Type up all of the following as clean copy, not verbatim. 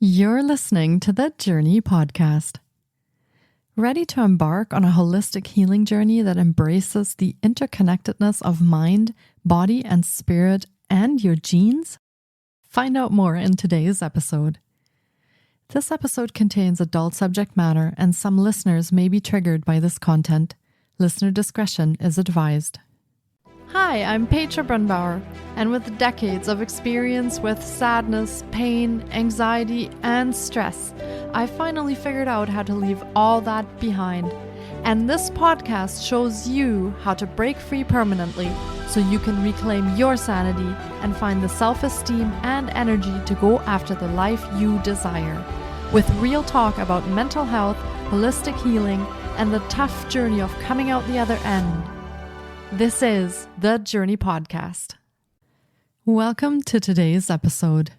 You're listening to the Journey Podcast. Ready to embark on a holistic healing journey that embraces the interconnectedness of mind, body, and spirit, and your genes? Find out more in today's episode. This episode contains adult subject matter, and some listeners may be triggered by this content. Listener discretion is advised. Hi, I'm Petra Brunbauer, and with decades of experience with sadness, pain, anxiety, and stress, I finally figured out how to leave all that behind. And this podcast shows you how to break free permanently so you can reclaim your sanity and find the self-esteem and energy to go after the life you desire. With real talk about mental health, holistic healing, and the tough journey of coming out the other end. This is the Journey Podcast. Welcome to today's episode.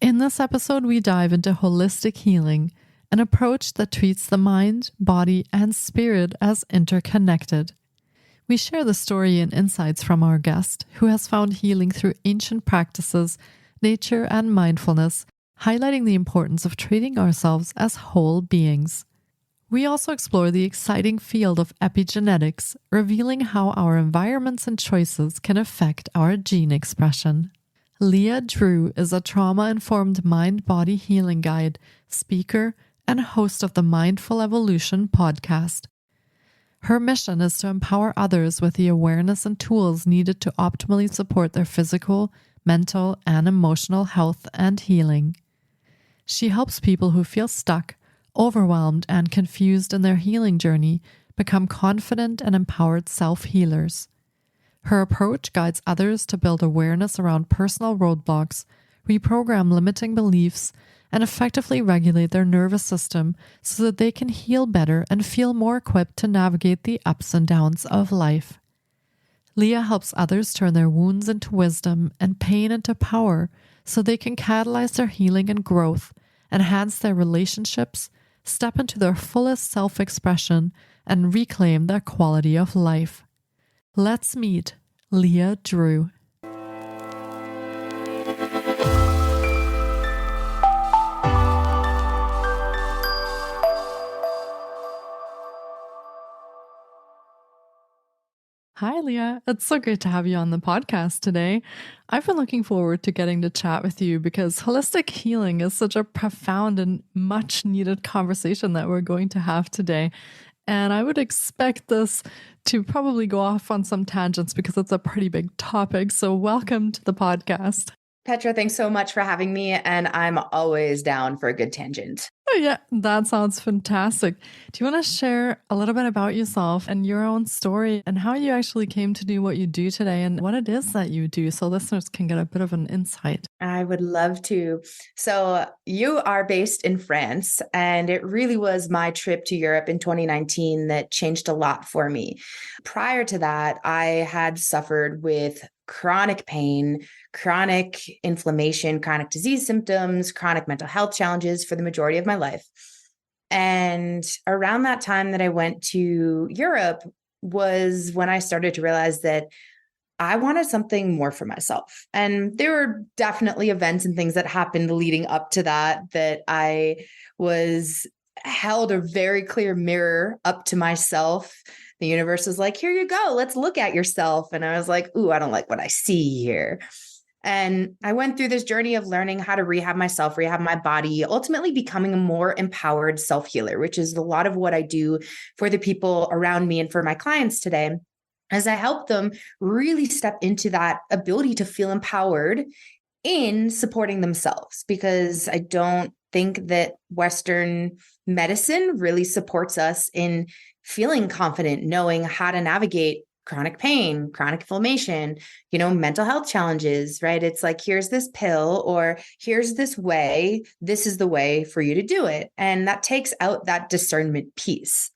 In this episode, we dive into holistic healing, an approach that treats the mind, body, and spirit as interconnected. We share the story and insights from our guest, who has found healing through ancient practices, nature, and mindfulness, highlighting the importance of treating ourselves as whole beings. We also explore the exciting field of epigenetics, revealing how our environments and choices can affect our gene expression. Leah Drew is a trauma-informed mind-body healing guide, speaker, and host of the Mindful Evolution podcast. Her mission is to empower others with the awareness and tools needed to optimally support their physical, mental, and emotional health and healing. She helps people who feel stuck, overwhelmed, and confused in their healing journey become confident and empowered self-healers. Her approach guides others to build awareness around personal roadblocks, reprogram limiting beliefs, and effectively regulate their nervous system so that they can heal better and feel more equipped to navigate the ups and downs of life. Leah helps others turn their wounds into wisdom and pain into power so they can catalyze their healing and growth, enhance their relationships, step into their fullest self-expression, and reclaim their quality of life. Let's meet Leah Drew. Hi, Leah. It's so great to have you on the podcast today. I've been looking forward to getting to chat with you because holistic healing is such a profound and much needed conversation that we're going to have today. And I would expect this to probably go off on some tangents because it's a pretty big topic. So welcome to the podcast. Petra, thanks so much for having me, and I'm always down for a good tangent. Oh, yeah, that sounds fantastic. Do you want to share a little bit about yourself and your own story and how you actually came to do what you do today and what it is that you do so listeners can get a bit of an insight? I would love to. So you are based in France, and it really was my trip to Europe in 2019 that changed a lot for me. Prior to that, I had suffered with chronic pain, chronic inflammation, chronic disease symptoms, chronic mental health challenges for the majority of my life. And around that time that I went to Europe was when I started to realize that I wanted something more for myself. And there were definitely events and things that happened leading up to that I was held a very clear mirror up to myself. The universe was like, here you go, let's look at yourself. And I was like, ooh, I don't like what I see here. And I went through this journey of learning how to rehab myself, rehab my body, ultimately becoming a more empowered self-healer, which is a lot of what I do for the people around me and for my clients today, as I help them really step into that ability to feel empowered in supporting themselves, because I don't think that Western medicine really supports us in feeling confident, knowing how to navigate chronic pain, chronic inflammation, mental health challenges, right? It's like, here's this pill or here's this way. This is the way for you to do it. And that takes out that discernment piece.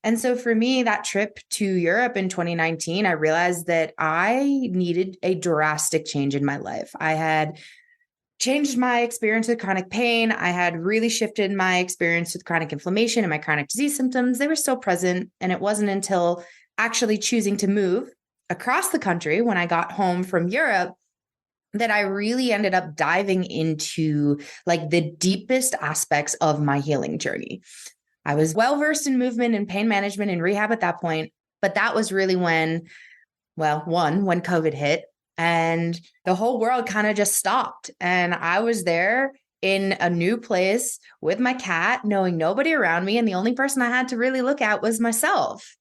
And so for me, that trip to Europe in 2019, I realized that I needed a drastic change in my life. I had changed my experience with chronic pain. I had really shifted my experience with chronic inflammation and my chronic disease symptoms. They were still present. And it wasn't until actually choosing to move across the country when I got home from Europe that I really ended up diving into like the deepest aspects of my healing journey. I was well versed in movement and pain management and rehab at that point, but that was really when, well, one, when COVID hit and the whole world kind of just stopped. And I was there in a new place with my cat, knowing nobody around me. And the only person I had to really look at was myself.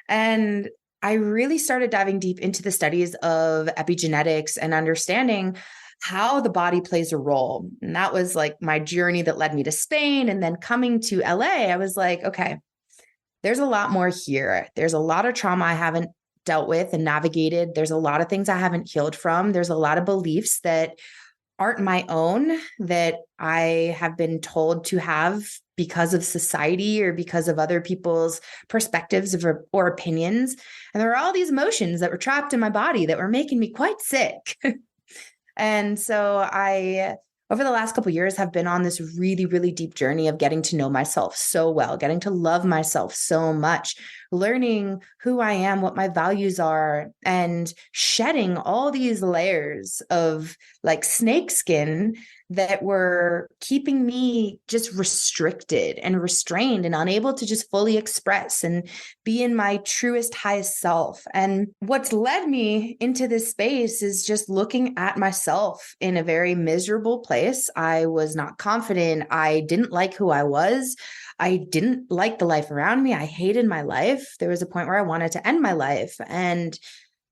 And I really started diving deep into the studies of epigenetics and understanding how the body plays a role. And that was like my journey that led me to Spain. And then coming to LA, I was like, okay, there's a lot more here. There's a lot of trauma I haven't dealt with and navigated. There's a lot of things I haven't healed from. There's a lot of beliefs that aren't my own that I have been told to have because of society or because of other people's perspectives or opinions. And there were all these emotions that were trapped in my body that were making me quite sick. And so I, over the last couple of years, have been on this really, really deep journey of getting to know myself so well, getting to love myself so much, learning who I am, what my values are, and shedding all these layers of like snake skin that were keeping me just restricted and restrained and unable to just fully express and be in my truest, highest self. And what's led me into this space is just looking at myself in a very miserable place. I was not confident. I didn't like who I was. I didn't like the life around me. I hated my life. There was a point where I wanted to end my life. And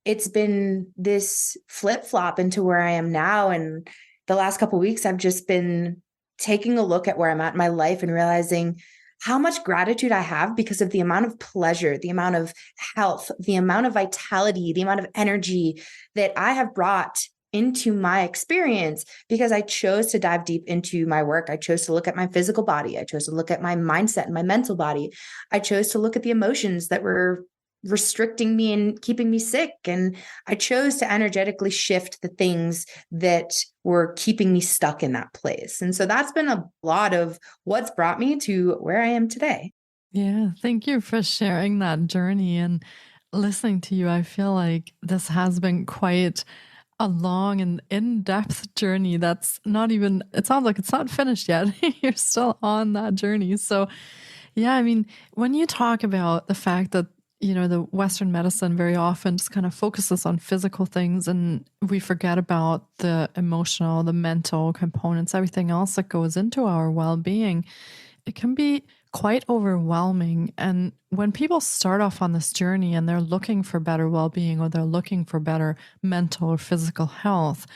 it's been this flip flop into where I am now. And the last couple of weeks, I've just been taking a look at where I'm at in my life and realizing how much gratitude I have because of the amount of pleasure, the amount of health, the amount of vitality, the amount of energy that I have brought into my experience because I chose to dive deep into my work. I chose to look at my physical body. I chose to look at my mindset and my mental body. I chose to look at the emotions that were restricting me and keeping me sick. And I chose to energetically shift the things that were keeping me stuck in that place. And so that's been a lot of what's brought me to where I am today. Yeah, thank you for sharing that journey. And listening to you, I feel like this has been quite a long and in-depth journey that's not even, it sounds like it's not finished yet. You're still on that journey. So, yeah, I mean, when you talk about the fact that, the Western medicine very often just kind of focuses on physical things and we forget about the emotional, the mental components, everything else that goes into our well-being, it can be quite overwhelming. And when people start off on this journey and they're looking for better well-being or they're looking for better mental or physical health,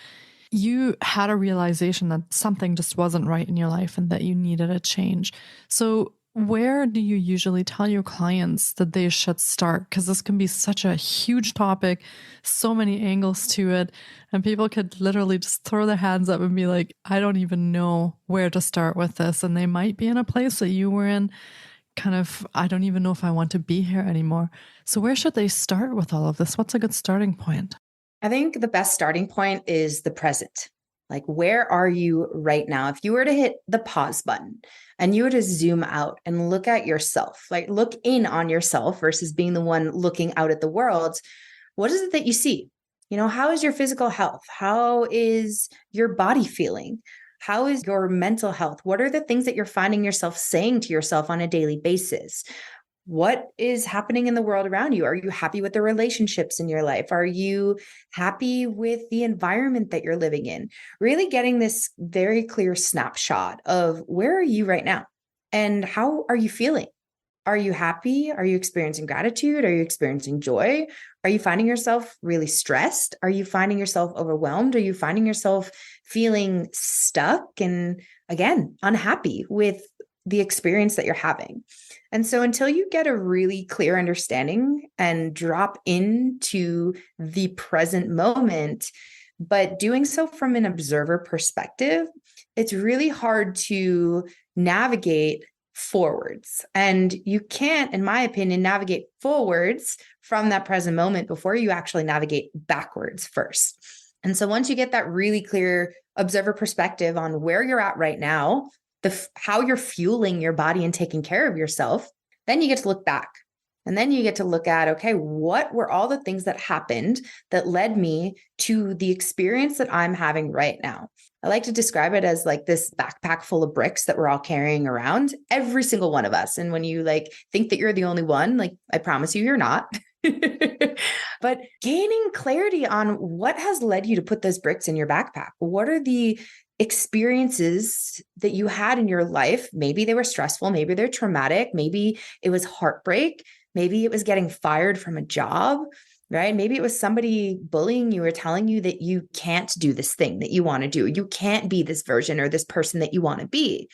you had a realization that something just wasn't right in your life and that you needed a change. So where do you usually tell your clients that they should start? Because this can be such a huge topic, so many angles to it, and people could literally just throw their hands up and be like, I don't even know where to start with this. And they might be in a place that you were in, kind of, I don't even know if I want to be here anymore. So where should they start with all of this? What's a good starting point? I think the best starting point is the present. Like, where are you right now? If you were to hit the pause button and you were to zoom out and look at yourself, like look in on yourself versus being the one looking out at the world, what is it that you see? How is your physical health? How is your body feeling? How is your mental health? What are the things that you're finding yourself saying to yourself on a daily basis? What is happening in the world around you? Are you happy with the relationships in your life? Are you happy with the environment that you're living in? Really getting this very clear snapshot of where are you right now and how are you feeling? Are you happy? Are you experiencing gratitude? Are you experiencing joy? Are you finding yourself really stressed? Are you finding yourself overwhelmed? Are you finding yourself feeling stuck and, again, unhappy with the experience that you're having? And so until you get a really clear understanding and drop into the present moment, but doing so from an observer perspective, it's really hard to navigate forwards. And you can't, in my opinion, navigate forwards from that present moment before you actually navigate backwards first. And so once you get that really clear observer perspective on where you're at right now, how you're fueling your body and taking care of yourself, then you get to look back. And then you get to look at, okay, what were all the things that happened that led me to the experience that I'm having right now? I like to describe it as like this backpack full of bricks that we're all carrying around, every single one of us. And when you like think that you're the only one, like I promise you, you're not. But gaining clarity on what has led you to put those bricks in your backpack. What are the experiences that you had in your life? Maybe they were stressful, maybe they're traumatic, maybe it was heartbreak, maybe it was getting fired from a job, right? Maybe it was somebody bullying you or telling you that you can't do this thing that you want to do. You can't be this version or this person that you want to be,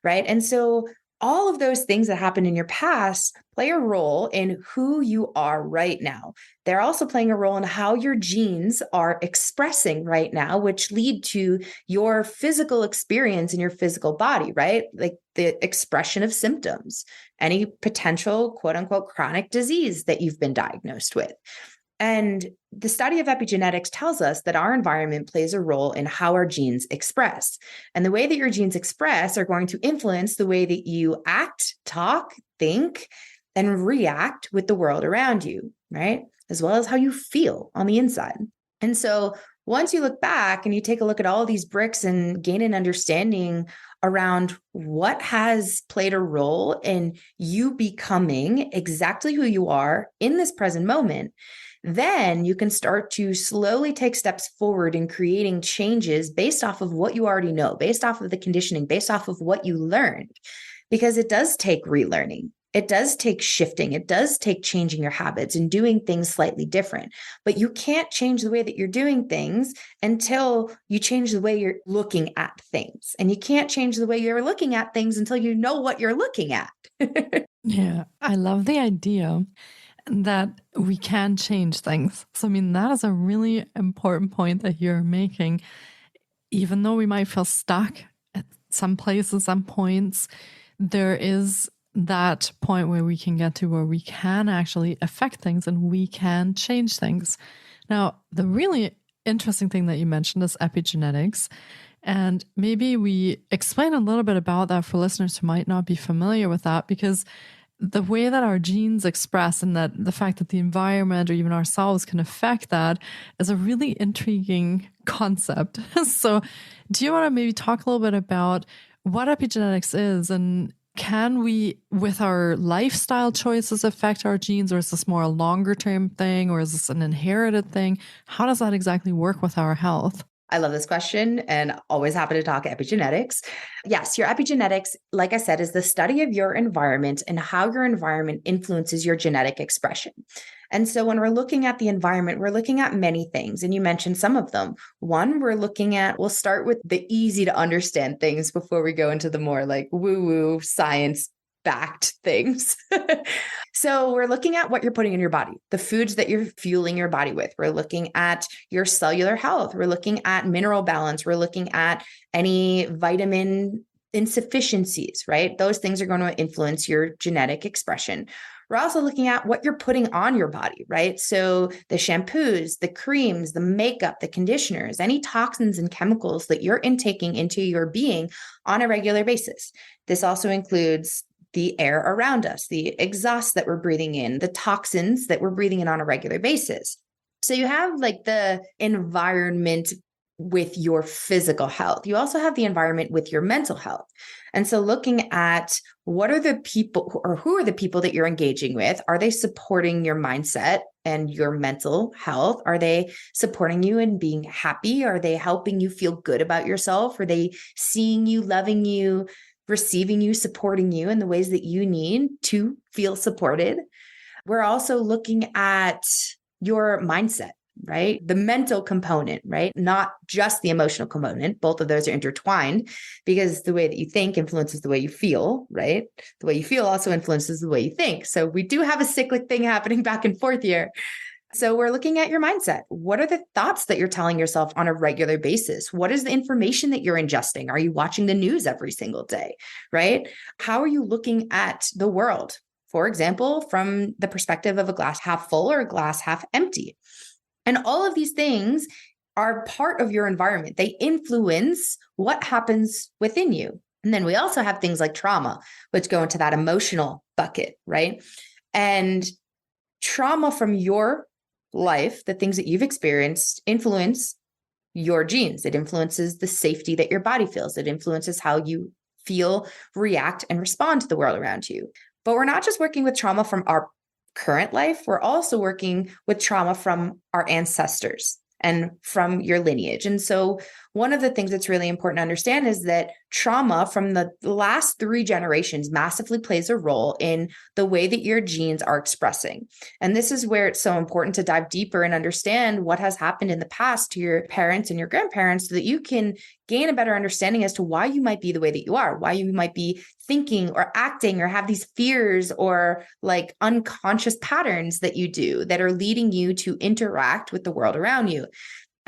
right? And so all of those things that happened in your past play a role in who you are right now. They're also playing a role in how your genes are expressing right now, which lead to your physical experience in your physical body, right? Like the expression of symptoms, any potential quote unquote chronic disease that you've been diagnosed with. And the study of epigenetics tells us that our environment plays a role in how our genes express. And the way that your genes express are going to influence the way that you act, talk, think, and react with the world around you, right? As well as how you feel on the inside. And so once you look back and you take a look at all of these bricks and gain an understanding around what has played a role in you becoming exactly who you are in this present moment, then you can start to slowly take steps forward in creating changes based off of what you already know, based off of the conditioning, based off of what you learned, because it does take relearning. It does take shifting. It does take changing your habits and doing things slightly different. But you can't change the way that you're doing things until you change the way you're looking at things. And you can't change the way you're looking at things until you know what you're looking at. Yeah, I love the idea that we can change things. So, I mean, that is a really important point that you're making. Even though we might feel stuck at some places, some points, there is that point where we can get to where we can actually affect things and we can change things. Now, the really interesting thing that you mentioned is epigenetics. And maybe we explain a little bit about that for listeners who might not be familiar with that, because the way that our genes express and that the fact that the environment or even ourselves can affect that is a really intriguing concept. So do you want to maybe talk a little bit about what epigenetics is, and can we, with our lifestyle choices, affect our genes, or is this more a longer term thing, or is this an inherited thing? How does that exactly work with our health? I love this question and always happy to talk epigenetics. Yes, your epigenetics, like I said, is the study of your environment and how your environment influences your genetic expression. And so when we're looking at the environment, we're looking at many things. And you mentioned some of them. One, we'll start with the easy to understand things before we go into the more like woo-woo science backed things. So we're looking at what you're putting in your body, the foods that you're fueling your body with. We're looking at your cellular health. We're looking at mineral balance. We're looking at any vitamin insufficiencies, right? Those things are going to influence your genetic expression. We're also looking at what you're putting on your body, right? So the shampoos, the creams, the makeup, the conditioners, any toxins and chemicals that you're intaking into your being on a regular basis. This also includes the air around us, the exhaust that we're breathing in, the toxins that we're breathing in on a regular basis. So you have like the environment with your physical health. You also have the environment with your mental health. And so looking at what are the people, or who are the people that you're engaging with? Are they supporting your mindset and your mental health? Are they supporting you in being happy? Are they helping you feel good about yourself? Are they seeing you, loving you, receiving you, supporting you in the ways that you need to feel supported? We're also looking at your mindset, right? The mental component, right? Not just the emotional component. Both of those are intertwined because the way that you think influences the way you feel, right? The way you feel also influences the way you think. So we do have a cyclic thing happening back and forth here. So we're looking at your mindset. What are the thoughts that you're telling yourself on a regular basis? What is the information that you're ingesting? Are you watching the news every single day, right? How are you looking at the world? For example, from the perspective of a glass half full or a glass half empty. And all of these things are part of your environment. They influence what happens within you. And then we also have things like trauma, which go into that emotional bucket, right? And trauma from your life, the things that you've experienced, influence your genes. It influences the safety that your body feels. It influences how you feel, react, and respond to the world around you. But we're not just working with trauma from our current life, we're also working with trauma from our ancestors and from your lineage. And so one of the things that's really important to understand is that trauma from the last 3 generations massively plays a role in the way that your genes are expressing. And this is where it's so important to dive deeper and understand what has happened in the past to your parents and your grandparents so that you can gain a better understanding as to why you might be the way that you are, why you might be thinking or acting or have these fears or like unconscious patterns that you do that are leading you to interact with the world around you.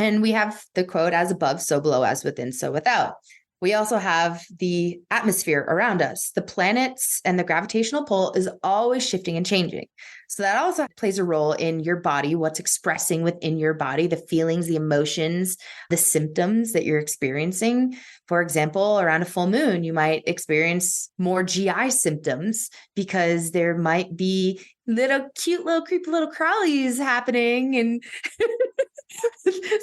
And we have the quote, as above, so below, as within, so without. We also have the atmosphere around us. The planets and the gravitational pull is always shifting and changing. So that also plays a role in your body, what's expressing within your body, the feelings, the emotions, the symptoms that you're experiencing. For example, around a full moon, you might experience more GI symptoms because there might be cute little creepy little crawlies happening. And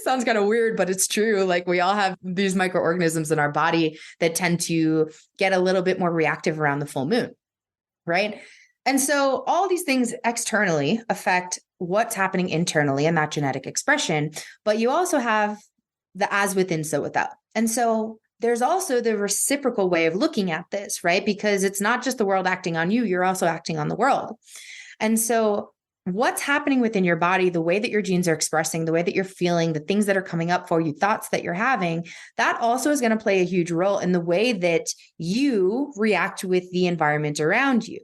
sounds kind of weird, but it's true. Like we all have these microorganisms in our body that tend to get a little bit more reactive around the full moon, right? And so all these things externally affect what's happening internally in that genetic expression, but you also have the as within, so without. And so there's also the reciprocal way of looking at this, right? Because it's not just the world acting on you, you're also acting on the world. And so what's happening within your body, the way that your genes are expressing, the way that you're feeling, the things that are coming up for you, thoughts that you're having, that also is going to play a huge role in the way that you react with the environment around you.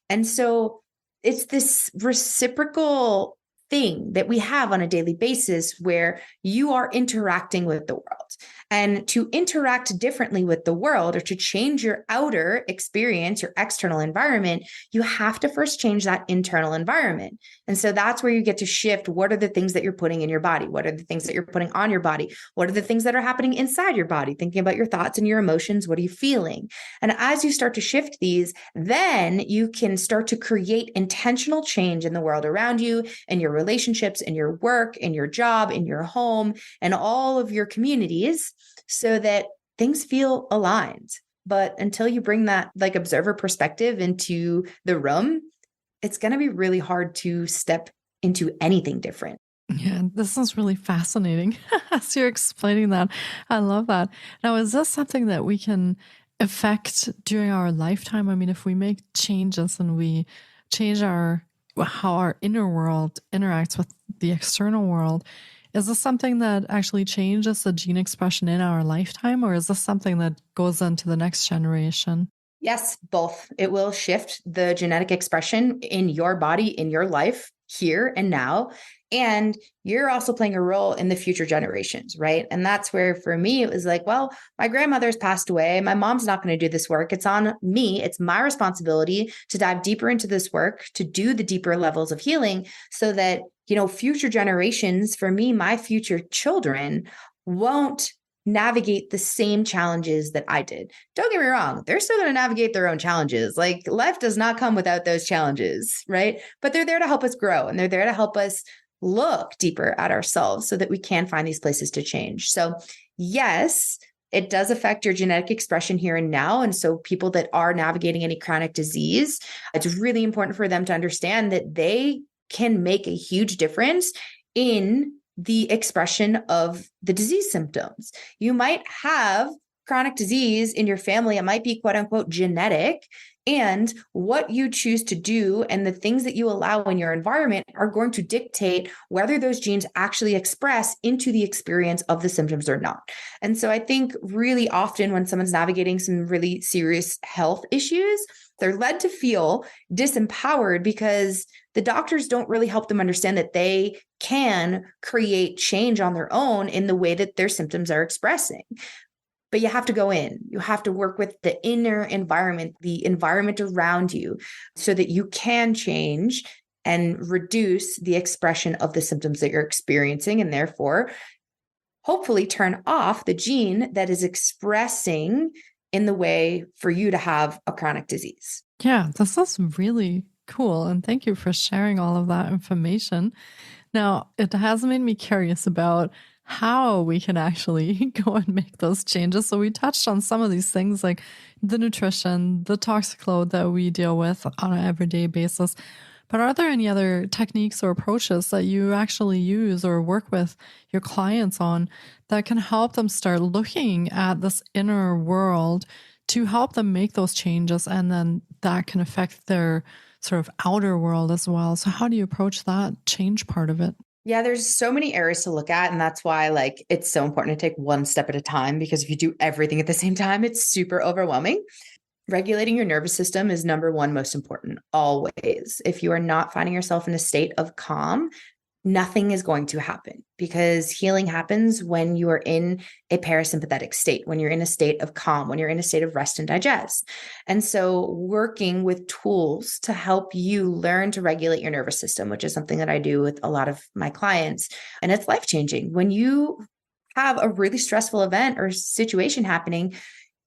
And so it's this reciprocal thing that we have on a daily basis where you are interacting with the world. And to interact differently with the world or to change your outer experience, your external environment, you have to first change that internal environment. And so that's where you get to shift. What are the things that you're putting in your body? What are the things that you're putting on your body? What are the things that are happening inside your body? Thinking about your thoughts and your emotions. What are you feeling? And as you start to shift these, then you can start to create intentional change in the world around you and your relationships and your work and your job and your home and all of your communities so that things feel aligned. But until you bring that like observer perspective into the room, it's going to be really hard to step into anything different. Yeah, this is really fascinating as you're explaining that. I love that. Now, is this something that we can affect during our lifetime? I mean, if we make changes and we change how our inner world interacts with the external world, is this something that actually changes the gene expression in our lifetime, or is this something that goes into the next generation? Yes, both. It will shift the genetic expression in your body, in your life, here and now. And you're also playing a role in the future generations, right? And that's where for me, it was like, well, my grandmother's passed away. My mom's not going to do this work. It's on me. It's my responsibility to dive deeper into this work, to do the deeper levels of healing so that, future generations, for me, my future children won't navigate the same challenges that I did. Don't get me wrong, they're still going to navigate their own challenges. Like life does not come without those challenges, right? But they're there to help us grow and they're there to help us look deeper at ourselves so that we can find these places to change. So yes, it does affect your genetic expression here and now. And so people that are navigating any chronic disease, it's really important for them to understand that they can make a huge difference in the expression of the disease symptoms. You might have chronic disease in your family. It might be quote unquote genetic. And what you choose to do and the things that you allow in your environment are going to dictate whether those genes actually express into the experience of the symptoms or not. And so I think really often when someone's navigating some really serious health issues, they're led to feel disempowered because the doctors don't really help them understand that they can create change on their own in the way that their symptoms are expressing. But you have to go in, you have to work with the inner environment, the environment around you so that you can change and reduce the expression of the symptoms that you're experiencing and therefore hopefully turn off the gene that is expressing in the way for you to have a chronic disease. Yeah, this is really Cool. And thank you for sharing all of that information. Now, it has made me curious about how we can actually go and make those changes. So we touched on some of these things like the nutrition, the toxic load that we deal with on an everyday basis. But are there any other techniques or approaches that you actually use or work with your clients on that can help them start looking at this inner world to help them make those changes, and then that can affect their sort of outer world as well? So how do you approach that change part of it? Yeah, there's so many areas to look at. And that's why like it's so important to take one step at a time, because if you do everything at the same time, it's super overwhelming. Regulating your nervous system is number one most important, always. If you are not finding yourself in a state of calm, nothing is going to happen, because healing happens when you are in a parasympathetic state, when you're in a state of calm, when you're in a state of rest and digest. And so working with tools to help you learn to regulate your nervous system, which is something that I do with a lot of my clients, and it's life-changing. When you have a really stressful event or situation happening,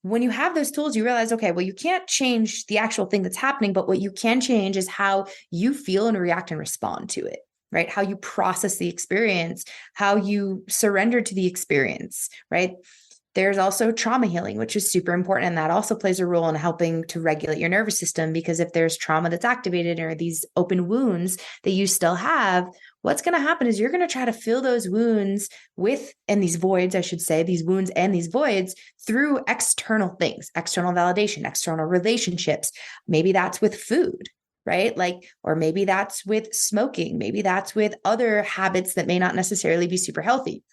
when you have those tools, you realize, okay, well, you can't change the actual thing that's happening, but what you can change is how you feel and react and respond to it, right? How you process the experience, how you surrender to the experience, right? There's also trauma healing, which is super important. And that also plays a role in helping to regulate your nervous system, because if there's trauma that's activated or these open wounds that you still have, what's going to happen is you're going to try to fill those wounds with, and these voids, I should say, these wounds and these voids through external things, external validation, external relationships. Maybe that's with food, right? Like, or maybe that's with smoking. Maybe that's with other habits that may not necessarily be super healthy.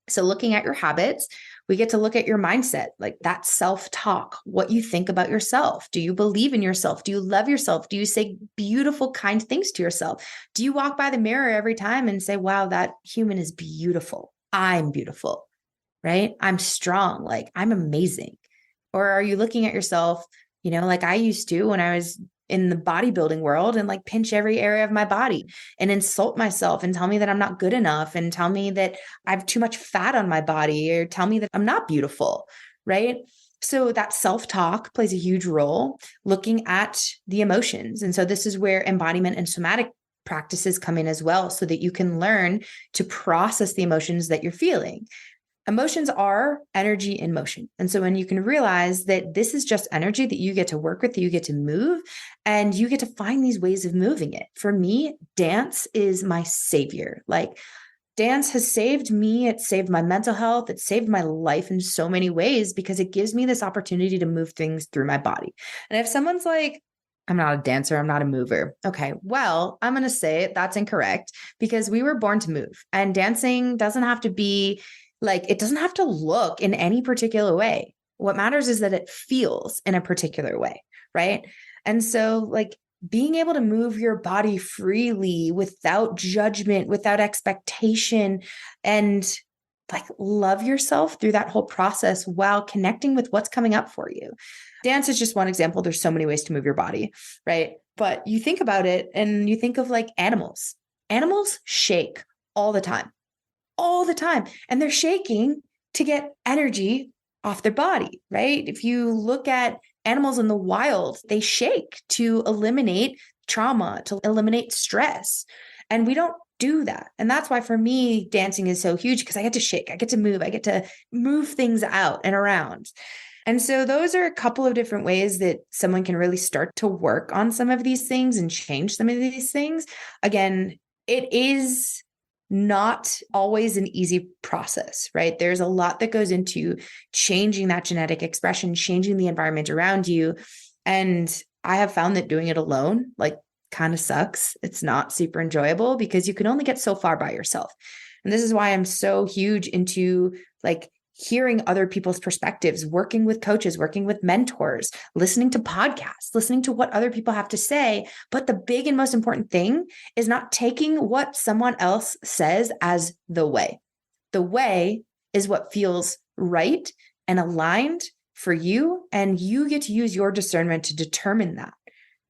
So looking at your habits, we get to look at your mindset, like that self-talk, what you think about yourself. Do you believe in yourself? Do you love yourself? Do you say beautiful, kind things to yourself? Do you walk by the mirror every time and say, wow, that human is beautiful. I'm beautiful, right? I'm strong. Like I'm amazing. Or are you looking at yourself, like I used to when I was in the bodybuilding world, and like pinch every area of my body and insult myself and tell me that I'm not good enough and tell me that I have too much fat on my body or tell me that I'm not beautiful, right? So that self-talk plays a huge role, looking at the emotions. And so this is where embodiment and somatic practices come in as well, so that you can learn to process the emotions that you're feeling. Emotions are energy in motion. And so when you can realize that this is just energy that you get to work with, that you get to move, and you get to find these ways of moving it. For me, dance is my savior. Like dance has saved me. It saved my mental health. It saved my life in so many ways, because it gives me this opportunity to move things through my body. And if someone's like, I'm not a dancer, I'm not a mover. Okay, well, I'm going to say that's incorrect, because we were born to move, and dancing doesn't have to be like, it doesn't have to look in any particular way. What matters is that it feels in a particular way, right? And so like being able to move your body freely without judgment, without expectation, and like love yourself through that whole process while connecting with what's coming up for you. Dance is just one example. There's so many ways to move your body, right? But you think about it and you think of like animals. Animals shake all the time. All the time. And they're shaking to get energy off their body, right? If you look at animals in the wild, they shake to eliminate trauma, to eliminate stress. And we don't do that. And that's why for me, dancing is so huge, because I get to shake, I get to move, I get to move things out and around. And so those are a couple of different ways that someone can really start to work on some of these things and change some of these things. Again, it is not always an easy process, right? There's a lot that goes into changing that genetic expression, changing the environment around you. And I have found that doing it alone, like kind of sucks. It's not super enjoyable, because you can only get so far by yourself. And this is why I'm so huge into like hearing other people's perspectives, working with coaches, working with mentors, listening to podcasts, listening to what other people have to say. But the big and most important thing is not taking what someone else says as the way. The way is what feels right and aligned for you, and you get to use your discernment to determine that.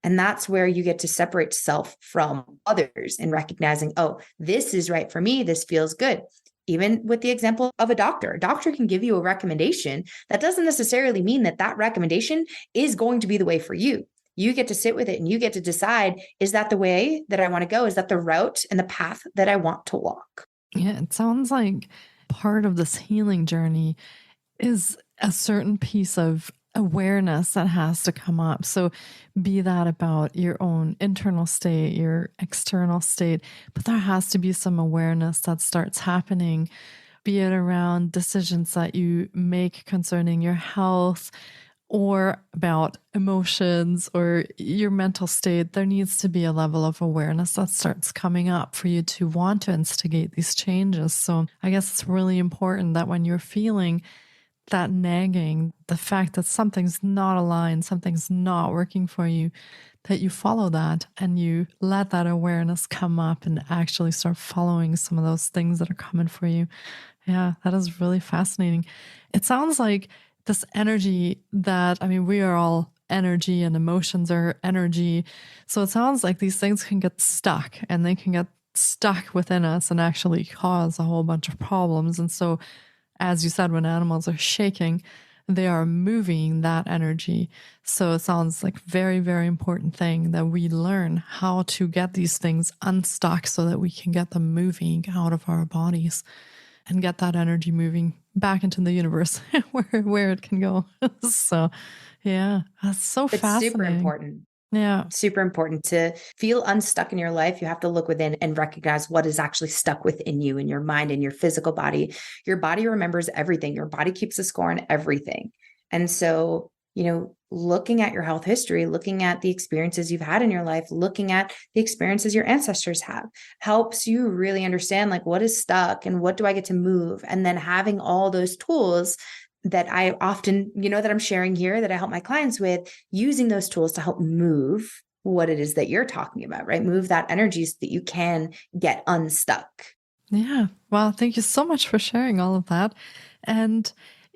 And that's where you get to separate self from others and recognizing, oh, this is right for me. This feels good. Even with the example of a doctor can give you a recommendation. That doesn't necessarily mean that that recommendation is going to be the way for you. You get to sit with it and you get to decide, is that the way that I want to go? Is that the route and the path that I want to walk? Yeah, it sounds like part of this healing journey is a certain piece of awareness that has to come up. So, be that about your own internal state, your external state, but there has to be some awareness that starts happening, be it around decisions that you make concerning your health or about emotions or your mental state. There needs to be a level of awareness that starts coming up for you to want to instigate these changes. So, I guess it's really important that when you're feeling that nagging, the fact that something's not aligned, something's not working for you, that you follow that and you let that awareness come up and actually start following some of those things that are coming for you. Yeah, that is really fascinating. It sounds like this energy that, I mean, we are all energy and emotions are energy. So it sounds like these things can get stuck and they can get stuck within us and actually cause a whole bunch of problems. And so, as you said, when animals are shaking, they are moving that energy. So it sounds like very, very important thing that we learn how to get these things unstuck so that we can get them moving out of our bodies and get that energy moving back into the universe where it can go. So yeah, that's so It's super fascinating. important. Yeah. Super important to feel unstuck in your life. You have to look within and recognize what is actually stuck within you, in your mind and your physical body. Your body remembers everything. Your body keeps a score on everything. And so, looking at your health history, looking at the experiences you've had in your life, looking at the experiences your ancestors have, helps you really understand like what is stuck and what do I get to move? And then having all those tools that I often, that I'm sharing here, that I help my clients with, using those tools to help move what it is that you're talking about, right? Move that energy so that you can get unstuck. Yeah. Well, thank you so much for sharing all of that. And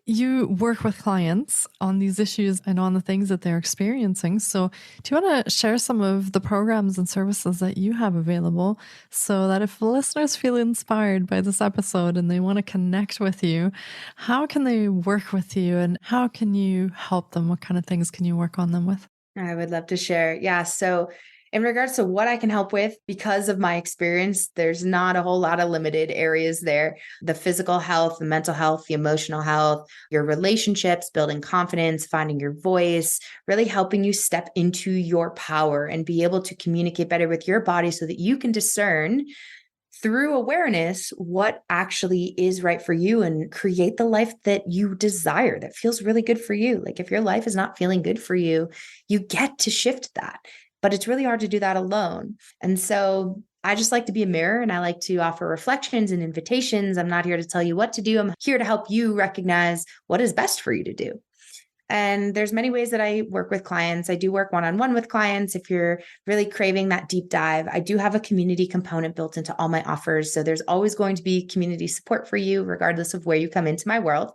you work with clients on these issues and on the things that they're experiencing. So, do you want to share some of the programs and services that you have available so that if the listeners feel inspired by this episode and they want to connect with you, how can they work with you and how can you help them? What kind of things can you work on them with? I would love to share. Yeah. So, in regards to what I can help with, because of my experience, there's not a whole lot of limited areas there. The physical health, the mental health, the emotional health, your relationships, building confidence, finding your voice, really helping you step into your power and be able to communicate better with your body so that you can discern through awareness what actually is right for you and create the life that you desire that feels really good for you. Like if your life is not feeling good for you, you get to shift that. But it's really hard to do that alone. And so I just like to be a mirror and I like to offer reflections and invitations. I'm not here to tell you what to do. I'm here to help you recognize what is best for you to do. And there's many ways that I work with clients. I do work one-on-one with clients. If you're really craving that deep dive, I do have a community component built into all my offers. So there's always going to be community support for you, regardless of where you come into my world.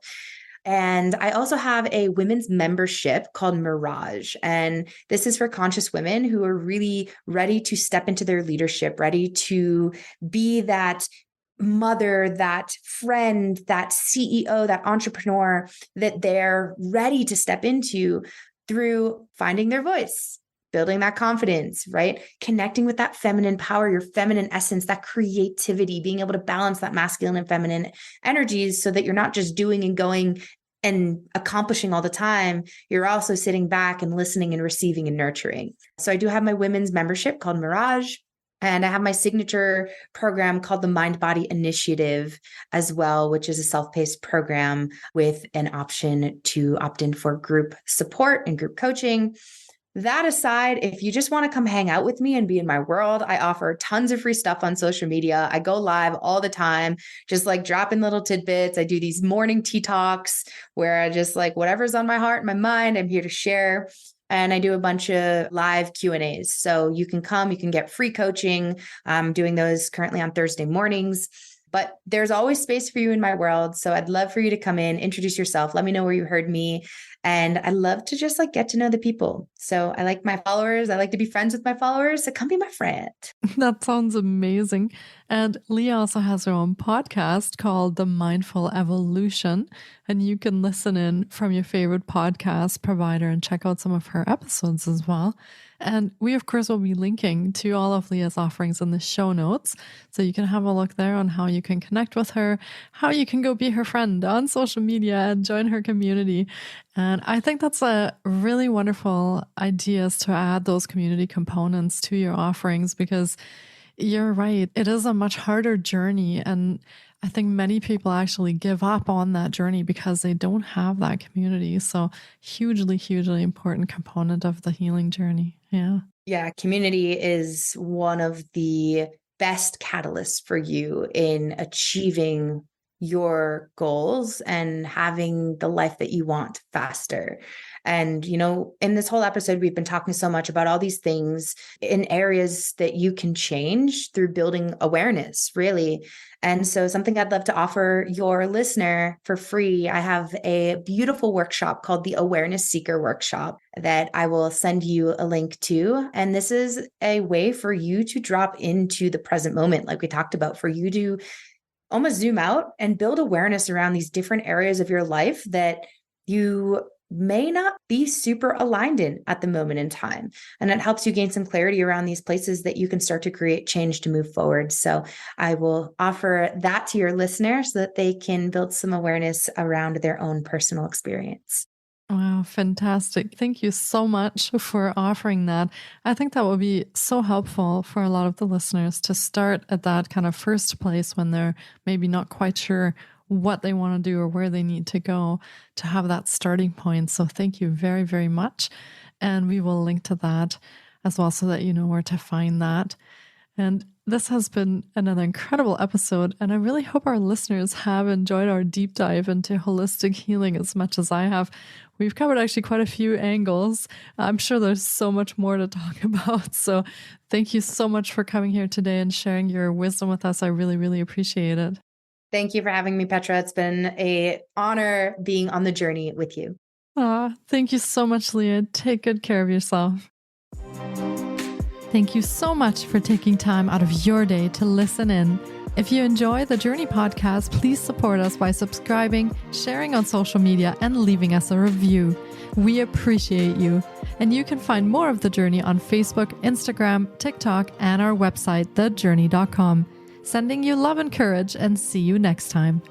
And I also have a women's membership called Mirage. And this is for conscious women who are really ready to step into their leadership, ready to be that mother, that friend, that CEO, that entrepreneur that they're ready to step into through finding their voice, building that confidence, right? Connecting with that feminine power, your feminine essence, that creativity, being able to balance that masculine and feminine energies so that you're not just doing and going and accomplishing all the time. You're also sitting back and listening and receiving and nurturing. So I do have my women's membership called Mirage. And I have my signature program called the Mind Body Initiative as well, which is a self-paced program with an option to opt in for group support and group coaching. That aside, if you just want to come hang out with me and be in my world, I offer tons of free stuff on social media. I go live all the time, just like dropping little tidbits. I do these morning tea talks where I just like whatever's on my heart and my mind, I'm here to share. And I do a bunch of live Q&As. So you can come, you can get free coaching. I'm doing those currently on Thursday mornings. But there's always space for you in my world. So I'd love for you to come in, introduce yourself. Let me know where you heard me. And I love to just like get to know the people. So I like my followers. I like to be friends with my followers. So come be my friend. That sounds amazing. And Leah also has her own podcast called The Mindful Evolution. And you can listen in from your favorite podcast provider and check out some of her episodes as well. And we, of course, will be linking to all of Leah's offerings in the show notes. So you can have a look there on how you can connect with her, how you can go be her friend on social media and join her community. And I think that's a really wonderful idea, is to add those community components to your offerings, because you're right. It is a much harder journey. And I think many people actually give up on that journey because they don't have that community. So hugely, hugely important component of the healing journey. Yeah. Yeah. Community is one of the best catalysts for you in achieving your goals and having the life that you want faster. And, in this whole episode, we've been talking so much about all these things in areas that you can change through building awareness, really. And so something I'd love to offer your listener for free, I have a beautiful workshop called the Awareness Seeker Workshop that I will send you a link to. And this is a way for you to drop into the present moment, like we talked about, for you to almost zoom out and build awareness around these different areas of your life that you may not be super aligned in at the moment in time. And it helps you gain some clarity around these places that you can start to create change to move forward. So I will offer that to your listeners so that they can build some awareness around their own personal experience. Wow, fantastic. Thank you so much for offering that. I think that will be so helpful for a lot of the listeners to start at that kind of first place when they're maybe not quite sure what they want to do or where they need to go, to have that starting point. So thank you very, very much. And we will link to that as well so that you know where to find that. And this has been another incredible episode, and I really hope our listeners have enjoyed our deep dive into holistic healing as much as I have. We've covered actually quite a few angles. I'm sure there's so much more to talk about. So thank you so much for coming here today and sharing your wisdom with us. I really, really appreciate it. Thank you for having me, Petra. It's been an honor being on the journey with you. Thank you so much, Leah. Take good care of yourself. Thank you so much for taking time out of your day to listen in. If you enjoy the Journey podcast, please support us by subscribing, sharing on social media, and leaving us a review. We appreciate you. And you can find more of The Journey on Facebook, Instagram, TikTok, and our website, thejourney.com. Sending you love and courage, and see you next time.